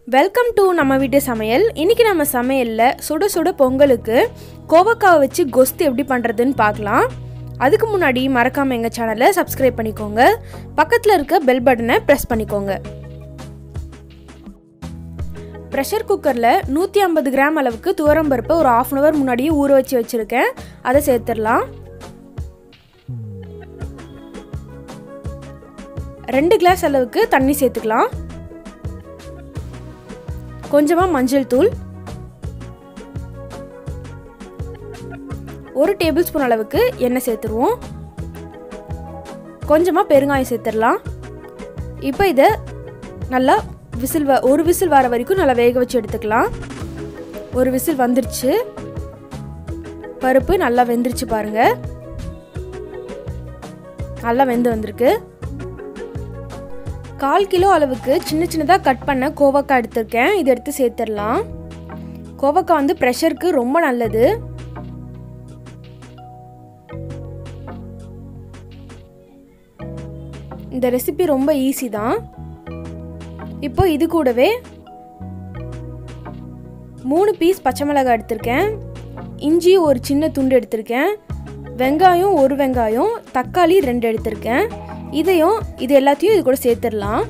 Welcome to நம்ம வீட்டு சமையல். இன்னைக்கு நம்ம சமையல்ல சுட சுட பொங்கலுக்கு கோவக்காவை வச்சு கொஸ்து எப்படி பண்றதுன்னு பார்க்கலாம். அதுக்கு முன்னாடி மறக்காம எங்க சேனலை சப்ஸ்கிரைப் பண்ணிக்கோங்க. பக்கத்துல இருக்க பெல் பட்டனை பிரஸ் பண்ணிக்கோங்க. ப்ரெஷர் குக்கர்ல 150 கிராம் அளவுக்கு துவரம் பருப்பை ஒரு 1/2 hour முன்னாடியே ஊற வச்சு வச்சிருக்கேன். அதை சேர்த்துடலாம். 2 கிளாஸ் அளவுக்கு தண்ணி சேர்த்துக்கலாம். கொஞ்சமா மஞ்சள் தூள், 1 டேபிள் ஸ்பூன் அளவுக்கு எண்ணெய் சேர்த்துருவோம். கொஞ்சமா பெருங்காயம் சேர்த்துடலாம். இப்போ இதை நல்லா ஒரு விசில் வர வரைக்கும் நல்லா வேக வச்சு எடுத்துக்கலாம். ஒரு விசில் வந்துருச்சு. பருப்பு நல்லா வெந்துருச்சு பாருங்க. நல்லா வெந்து வந்திருக்கு. 1/4 கிலோ அளவுக்கு சின்ன சின்னதாக கட் பண்ண கோவக்காய் எடுத்திருக்கேன். இதை எடுத்து சேர்த்துடலாம். கோவக்காய் வந்து ப்ரெஷருக்கு ரொம்ப நல்லது. இந்த ரெசிபி ரொம்ப ஈஸி தான். இப்போ இது கூடவே 3 பீஸ் பச்சை மிளகாய் எடுத்திருக்கேன். இஞ்சி ஒரு சின்ன துண்டு எடுத்திருக்கேன். வெங்காயம் 1 வெங்காயம், தக்காளி 2 எடுத்திருக்கேன். இது எல்லாத்தையும் இது கூட சேர்த்துடலாம்.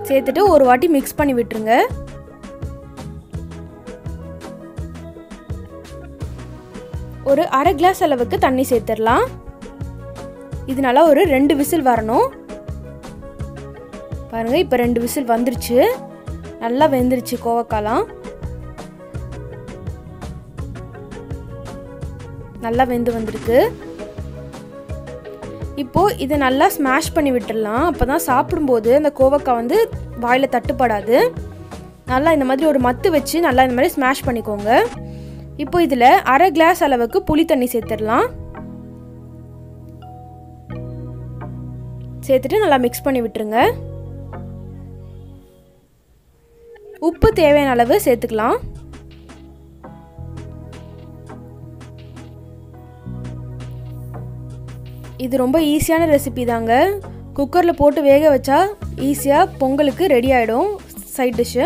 சேர்த்துட்டு ஒரு வாட்டி மிக்ஸ் பண்ணி விட்டுருங்க. ஒரு 1/2 கிளாஸ் அளவுக்கு தண்ணி சேர்த்துடலாம். இதனால ஒரு 2 விசில் வரணும். பாருங்க, இப்போ 2 விசில் வந்துருச்சு. நல்லா வெந்துருச்சு கோவக்காலாம். நல்லா வெந்து வந்திருக்கு. இப்போ இதை நல்லா ஸ்மாஷ் பண்ணி விட்டுடலாம். அப்போதான் சாப்பிடும்போது அந்த கோவக்காய் வந்து வாயில் தட்டுப்படாது. நல்லா இந்த மாதிரி ஒரு மத்து வச்சு நல்லா இந்த மாதிரி ஸ்மாஷ் பண்ணிக்கோங்க. இப்போ இதில் 1/2 கிளாஸ் அளவுக்கு புளி தண்ணி சேர்த்துடலாம். சேர்த்துட்டு நல்லா மிக்ஸ் பண்ணி விட்டுருங்க. உப்பு தேவையான அளவு சேர்த்துக்கலாம். இது ரொம்ப ஈஸியான ரெசிபி தாங்க. குக்கரில் போட்டு வேக வச்சா ஈஸியாக பொங்கலுக்கு ரெடி ஆகிடும் சைட் டிஷ்ஷு.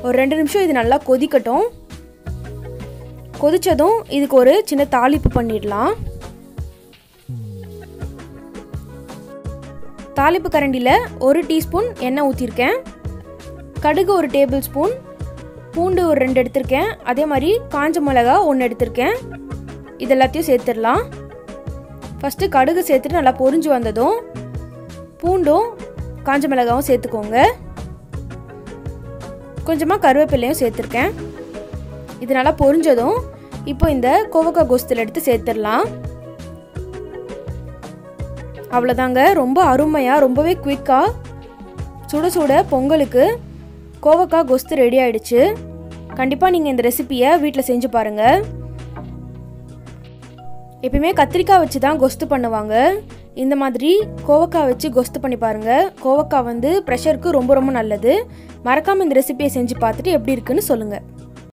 ஒரு 2 நிமிஷம் இது நல்லா கொதிக்கட்டும். கொதித்ததும் இதுக்கு ஒரு சின்ன தாளிப்பு பண்ணிடலாம். தாளிப்பு கரண்டியில் 1 டீஸ்பூன் எண்ணெய் ஊற்றிருக்கேன். கடுகு 1 டேபிள் ஸ்பூன், பூண்டு ஒரு 2 எடுத்திருக்கேன். அதே மாதிரி காஞ்ச மிளகா 1 எடுத்திருக்கேன். இது எல்லாத்தையும் சேர்த்துடலாம். ஃபஸ்ட்டு கடுகு சேர்த்துட்டு நல்லா பொரிஞ்சு வந்ததும் பூண்டும் காஞ்ச மிளகாவும் சேர்த்துக்கோங்க. கொஞ்சமாக கருவேப்பிலையும் சேர்த்துருக்கேன். இது நல்லா பொரிஞ்சதும் இப்போ இந்த கோவக்காய் கொஸ்தில் எடுத்து சேர்த்துடலாம். அவ்வளோதாங்க. ரொம்ப அருமையாக, ரொம்பவே குயிக்காக சுட சுட பொங்கலுக்கு கோவக்காய் கொஸ்து ரெடி ஆகிடுச்சு. கண்டிப்பாக நீங்கள் இந்த ரெசிபியை வீட்டில் செஞ்சு பாருங்கள். எப்பயுமே கத்திரிக்காய் வச்சு தான் கொஸ்து பண்ணுவாங்க. இந்த மாதிரி கோவக்காய் வச்சு கொஸ்து பண்ணி பாருங்கள். கோவக்காய் வந்து ப்ரெஷருக்கு ரொம்ப ரொம்ப நல்லது. மறக்காமல் இந்த ரெசிபியை செஞ்சு பார்த்துட்டு எப்படி இருக்குன்னு சொல்லுங்கள்.